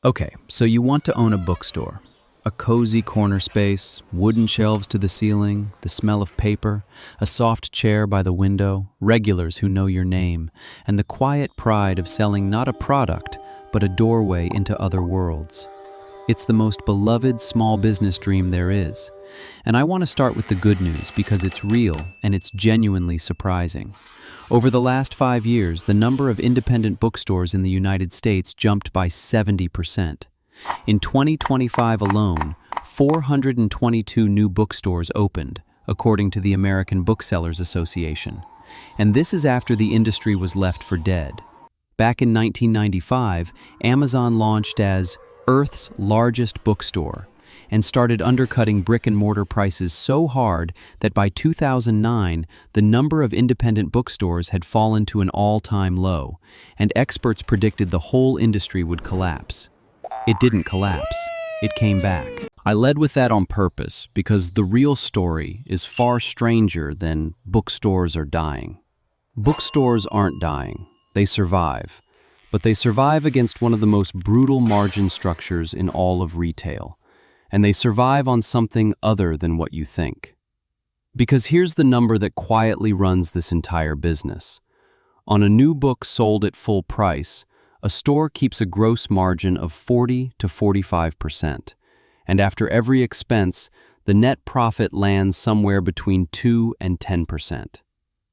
Okay, so you want to own a bookstore. A cozy corner space, wooden shelves to the ceiling, the smell of paper, a soft chair by the window, regulars who know your name, and the quiet pride of selling not a product, but a doorway into other worlds. It's the most beloved small business dream there is. And I want to start with the good news because it's real and it's genuinely surprising. Over the last 5 years, the number of independent bookstores in the United States jumped by 70%. In 2025 alone, 422 new bookstores opened, according to the American Booksellers Association. And this is after the industry was left for dead. Back in 1995, Amazon launched as Earth's largest bookstore and started undercutting brick-and-mortar prices so hard that by 2009, the number of independent bookstores had fallen to an all-time low, and experts predicted the whole industry would collapse. It didn't collapse. It came back. I led with that on purpose because the real story is far stranger than bookstores are dying. Bookstores aren't dying. They survive. But they survive against one of the most brutal margin structures in all of retail. And they survive on something other than what you think. Because here's the number that quietly runs this entire business. On a new book sold at full price, a store keeps a gross margin of 40 to 45%, and after every expense, the net profit lands somewhere between 2 and 10%.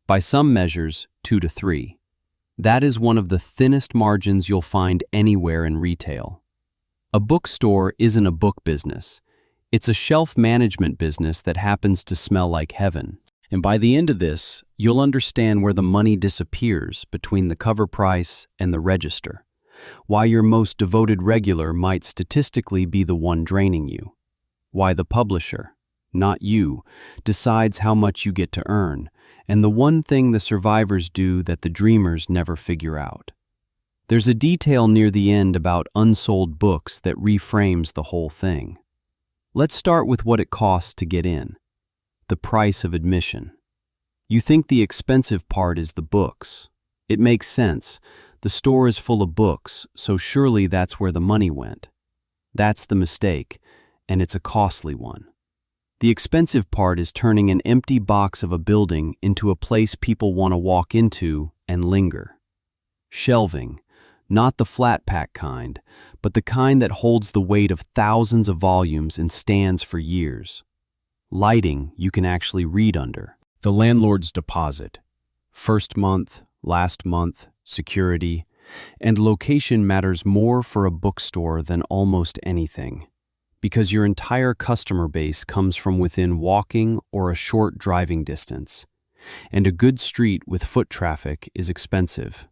By some measures, 2 to 3. That is one of the thinnest margins you'll find anywhere in retail. A bookstore isn't a book business. It's a shelf management business that happens to smell like heaven. And by the end of this, you'll understand where the money disappears between the cover price and the register. Why your most devoted regular might statistically be the one draining you. Why the publisher, not you, decides how much you get to earn, and the one thing the survivors do that the dreamers never figure out. There's a detail near the end about unsold books that reframes the whole thing. Let's start with what it costs to get in. The price of admission. You think the expensive part is the books. It makes sense. The store is full of books, so surely that's where the money went. That's the mistake, and it's a costly one. The expensive part is turning an empty box of a building into a place people want to walk into and linger. Shelving, not the flat pack kind, but the kind that holds the weight of thousands of volumes and stands for years. Lighting you can actually read under. The landlord's deposit. First month, last month, security, and location matters more for a bookstore than almost anything, because your entire customer base comes from within walking or a short driving distance, and a good street with foot traffic is expensive.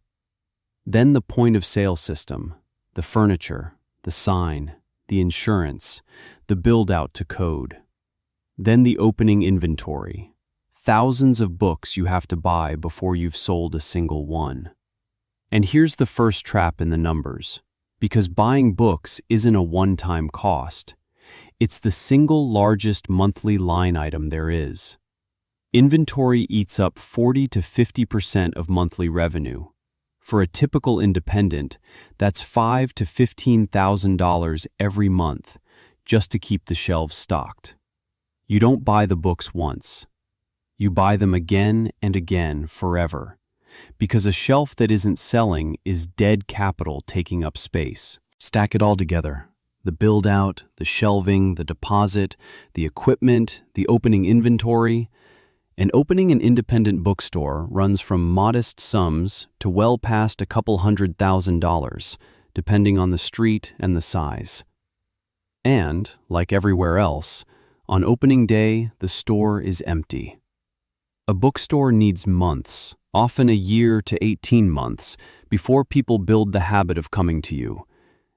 Then the point of sale system, the furniture, the sign, the insurance, the build-out to code. Then the opening inventory. Thousands of books you have to buy before you've sold a single one. And here's the first trap in the numbers, because buying books isn't a one-time cost. It's the single largest monthly line item there is. Inventory eats up 40 to 50% of monthly revenue. For a typical independent, that's $5,000 to $15,000 every month just to keep the shelves stocked. You don't buy the books once. You buy them again and again forever, because a shelf that isn't selling is dead capital taking up space. Stack it all together. The build-out, the shelving, the deposit, the equipment, the opening inventory. And opening an independent bookstore runs from modest sums to well past a couple $100,000, depending on the street and the size. And, like everywhere else, on opening day, the store is empty. A bookstore needs months, often a year to 18 months, before people build the habit of coming to you.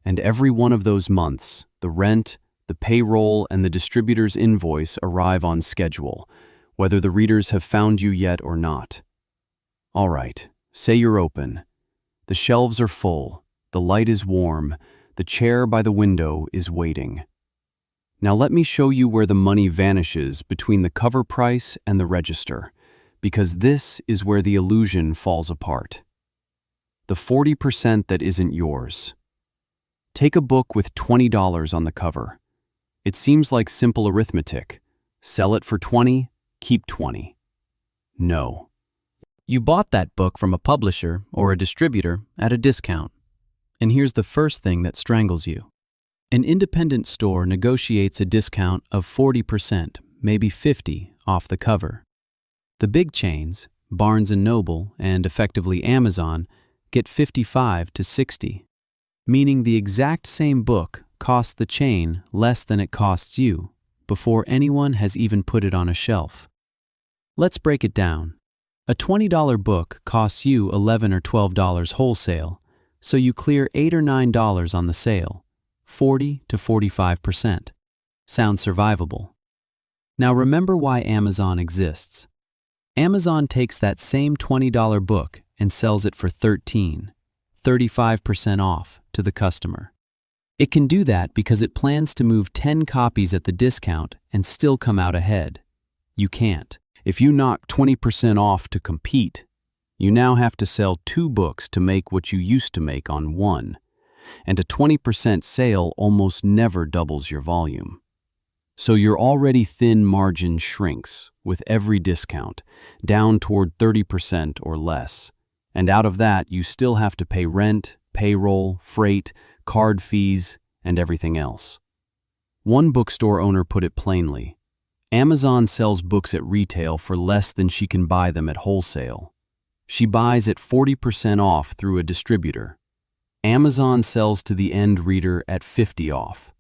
And every one of those months, the rent, the payroll, and the distributor's invoice arrive on schedule, whether the readers have found you yet or not. All right, say you're open. The shelves are full, the light is warm, the chair by the window is waiting. Now let me show you where the money vanishes between the cover price and the register, because this is where the illusion falls apart. The 40% that isn't yours. Take a book with $20 on the cover. It seems like simple arithmetic. Sell it for 20, keep 20. No. You bought that book from a publisher or a distributor at a discount. And here's the first thing that strangles you. An independent store negotiates a discount of 40%, maybe 50%, off the cover. The big chains, Barnes & Noble and effectively Amazon, get 55 to 60, meaning the exact same book costs the chain less than it costs you before anyone has even put it on a shelf. Let's break it down. A $20 book costs you $11 or $12 wholesale, so you clear $8 or $9 on the sale, 40 to 45%. Sounds survivable. Now remember why Amazon exists. Amazon takes that same $20 book and sells it for 35% off to the customer. It can do that because it plans to move 10 copies at the discount and still come out ahead. You can't. If you knock 20% off to compete, you now have to sell 2 books to make what you used to make on 1, and a 20% sale almost never doubles your volume. So your already thin margin shrinks with every discount, down toward 30% or less, and out of that you still have to pay rent, payroll, freight, card fees, and everything else. One bookstore owner put it plainly: Amazon sells books at retail for less than she can buy them at wholesale. She buys at 40% off through a distributor. Amazon sells to the end reader at 50% off.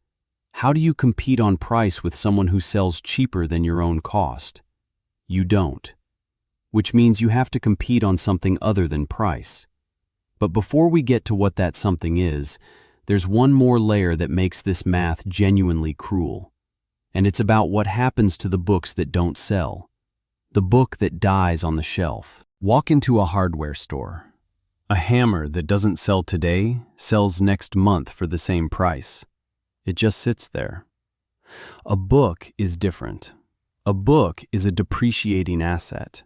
How do you compete on price with someone who sells cheaper than your own cost? You don't. Which means you have to compete on something other than price. But before we get to what that something is, there's one more layer that makes this math genuinely cruel. And it's about what happens to the books that don't sell. The book that dies on the shelf. Walk into a hardware store. A hammer that doesn't sell today sells next month for the same price. It just sits there. A book is different. A book is a depreciating asset.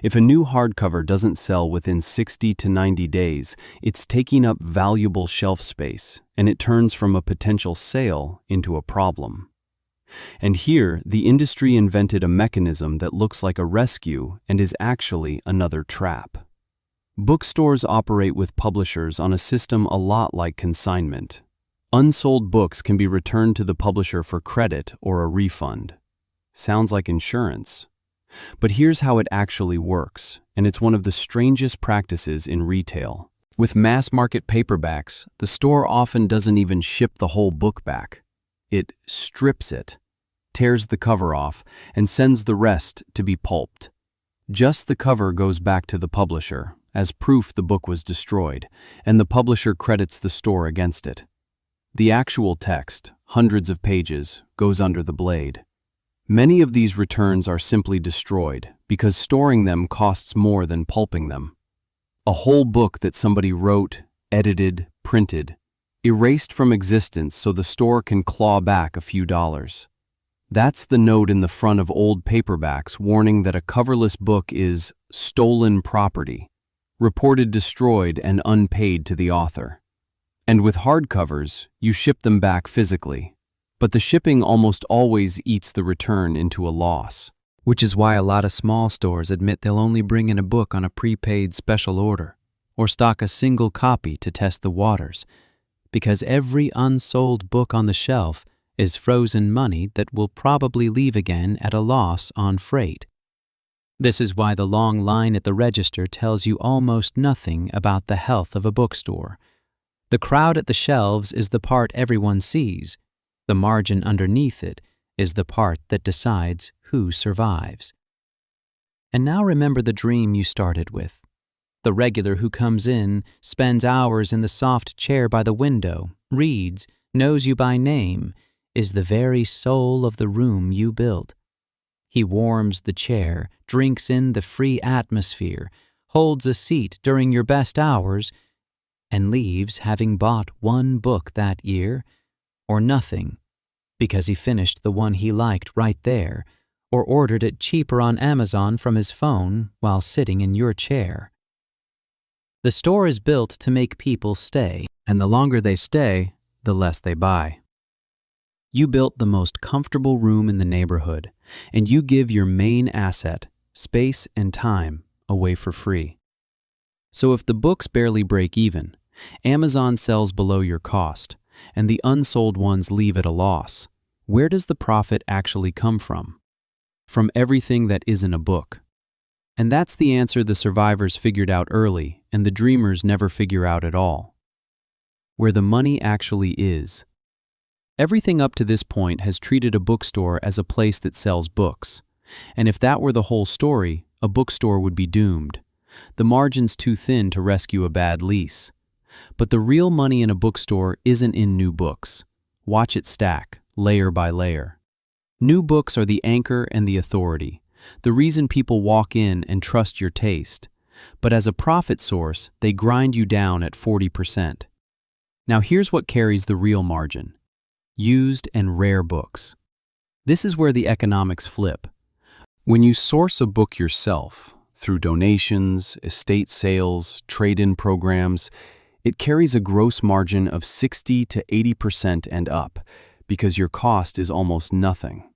If a new hardcover doesn't sell within 60 to 90 days, it's taking up valuable shelf space, and it turns from a potential sale into a problem. And here, the industry invented a mechanism that looks like a rescue and is actually another trap. Bookstores operate with publishers on a system a lot like consignment. Unsold books can be returned to the publisher for credit or a refund. Sounds like insurance. But here's how it actually works, and it's one of the strangest practices in retail. With mass-market paperbacks, the store often doesn't even ship the whole book back. It strips it, tears the cover off, and sends the rest to be pulped. Just the cover goes back to the publisher, as proof the book was destroyed, and the publisher credits the store against it. The actual text, hundreds of pages, goes under the blade. Many of these returns are simply destroyed because storing them costs more than pulping them. A whole book that somebody wrote, edited, printed, erased from existence so the store can claw back a few dollars. That's the note in the front of old paperbacks warning that a coverless book is stolen property, reported destroyed and unpaid to the author. And with hardcovers, you ship them back physically. But the shipping almost always eats the return into a loss. Which is why a lot of small stores admit they'll only bring in a book on a prepaid special order, or stock a single copy to test the waters, because every unsold book on the shelf is frozen money that will probably leave again at a loss on freight. This is why the long line at the register tells you almost nothing about the health of a bookstore. The crowd at the shelves is the part everyone sees. The margin underneath it is the part that decides who survives. And now remember the dream you started with. The regular who comes in, spends hours in the soft chair by the window, reads, knows you by name, is the very soul of the room you built. He warms the chair, drinks in the free atmosphere, holds a seat during your best hours, and leaves having bought one book that year, or nothing, because he finished the one he liked right there, or ordered it cheaper on Amazon from his phone while sitting in your chair. The store is built to make people stay, and the longer they stay, the less they buy. You built the most comfortable room in the neighborhood, and you give your main asset, space and time, away for free. So if the books barely break even, Amazon sells below your cost, and the unsold ones leave at a loss, where does the profit actually come from? From everything that isn't a book. And that's the answer the survivors figured out early and the dreamers never figure out at all. Where the money actually is. Everything up to this point has treated a bookstore as a place that sells books. And if that were the whole story, a bookstore would be doomed. The margin's too thin to rescue a bad lease. But the real money in a bookstore isn't in new books. Watch it stack, layer by layer. New books are the anchor and the authority, the reason people walk in and trust your taste. But as a profit source, they grind you down at 40%. Now here's what carries the real margin. Used and rare books. This is where the economics flip. When you source a book yourself, through donations, estate sales, trade-in programs, it carries a gross margin of 60 to 80% and up, because your cost is almost nothing.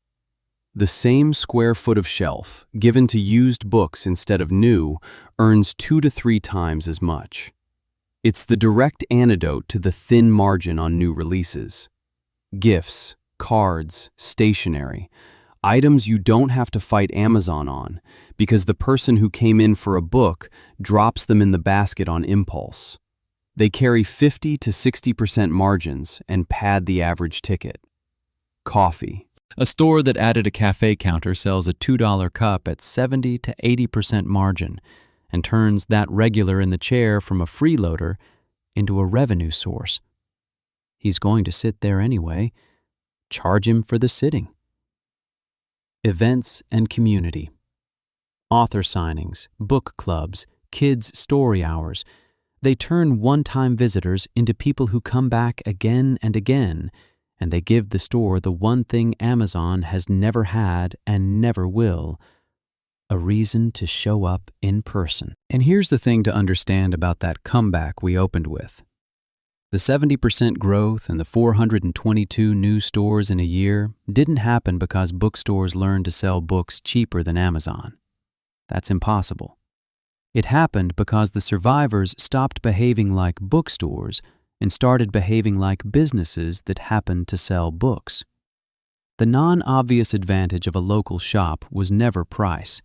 The same square foot of shelf, given to used books instead of new, earns 2 to 3 times as much. It's the direct antidote to the thin margin on new releases. Gifts, cards, stationery, items you don't have to fight Amazon on, because the person who came in for a book drops them in the basket on impulse. They carry 50 to 60% margins and pad the average ticket. Coffee. A store that added a cafe counter sells a $2 cup at 70 to 80% margin and turns that regular in the chair from a freeloader into a revenue source. He's going to sit there anyway. Charge him for the sitting. Events and community. Author signings, book clubs, kids' story hours. They turn one-time visitors into people who come back again and again, and they give the store the one thing Amazon has never had and never will: a reason to show up in person. And here's the thing to understand about that comeback we opened with. The 70% growth and the 422 new stores in a year didn't happen because bookstores learned to sell books cheaper than Amazon. That's impossible. It happened because the survivors stopped behaving like bookstores and started behaving like businesses that happened to sell books. The non-obvious advantage of a local shop was never price.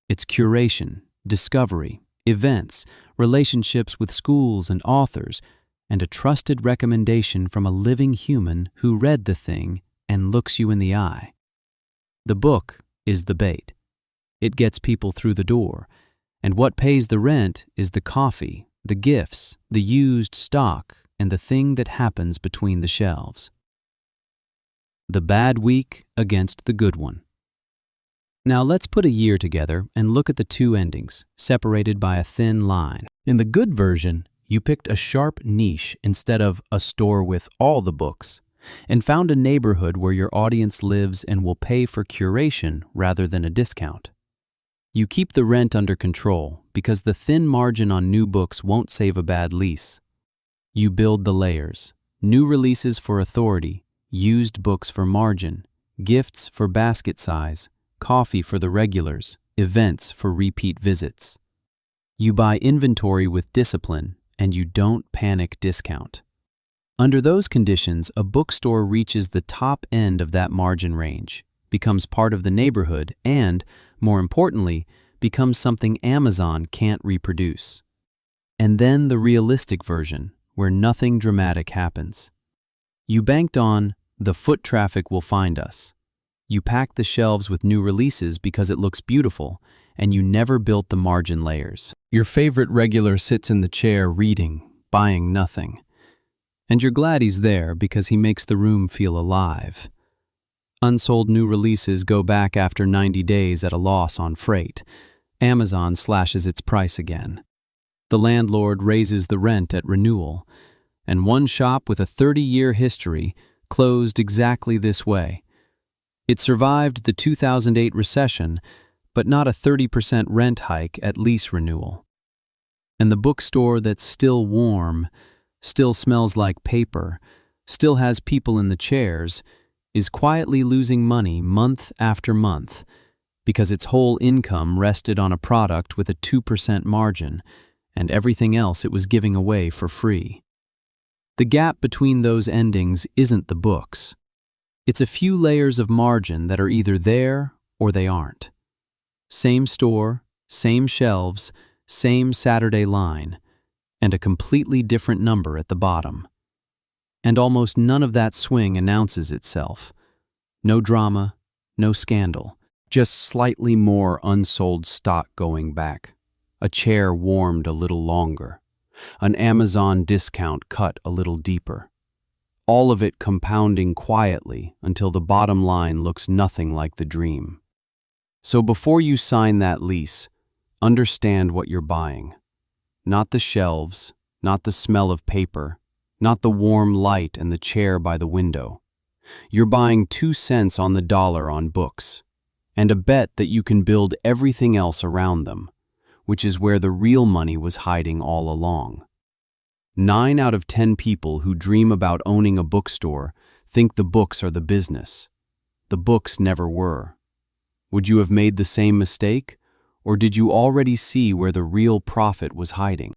It's curation, discovery, events, relationships with schools and authors, and a trusted recommendation from a living human who read the thing and looks you in the eye. The book is the bait. It gets people through the door, and what pays the rent is the coffee, the gifts, the used stock, and the thing that happens between the shelves. The bad week against the good one. Now let's put a year together and look at the two endings, separated by a thin line. In the good version, you picked a sharp niche instead of a store with all the books, and found a neighborhood where your audience lives and will pay for curation rather than a discount. You keep the rent under control because the thin margin on new books won't save a bad lease. You build the layers: new releases for authority, used books for margin, gifts for basket size, coffee for the regulars, events for repeat visits. You buy inventory with discipline, and you don't panic discount. Under those conditions, a bookstore reaches the top end of that margin range, becomes part of the neighborhood, and, more importantly, becomes something Amazon can't reproduce. And then the realistic version, where nothing dramatic happens. You banked on, the foot traffic will find us. You pack the shelves with new releases because it looks beautiful, and you never built the margin layers. Your favorite regular sits in the chair reading, buying nothing. And you're glad he's there because he makes the room feel alive. Unsold new releases go back after 90 days at a loss on freight. Amazon slashes its price again. The landlord raises the rent at renewal. And one shop with a 30-year history closed exactly this way. It survived the 2008 recession, but not a 30% rent hike at lease renewal. And the bookstore that's still warm, still smells like paper, still has people in the chairs, is quietly losing money month after month because its whole income rested on a product with a 2% margin and everything else it was giving away for free. The gap between those endings isn't the books. It's a few layers of margin that are either there or they aren't. Same store, same shelves, same Saturday line, and a completely different number at the bottom. And almost none of that swing announces itself. No drama, no scandal, just slightly more unsold stock going back. A chair warmed a little longer. An Amazon discount cut a little deeper. All of it compounding quietly until the bottom line looks nothing like the dream. So before you sign that lease, understand what you're buying. Not the shelves, not the smell of paper, not the warm light and the chair by the window. You're buying 2 cents on the dollar on books, and a bet that you can build everything else around them, which is where the real money was hiding all along. 9 out of 10 people who dream about owning a bookstore think the books are the business. The books never were. Would you have made the same mistake, or did you already see where the real profit was hiding?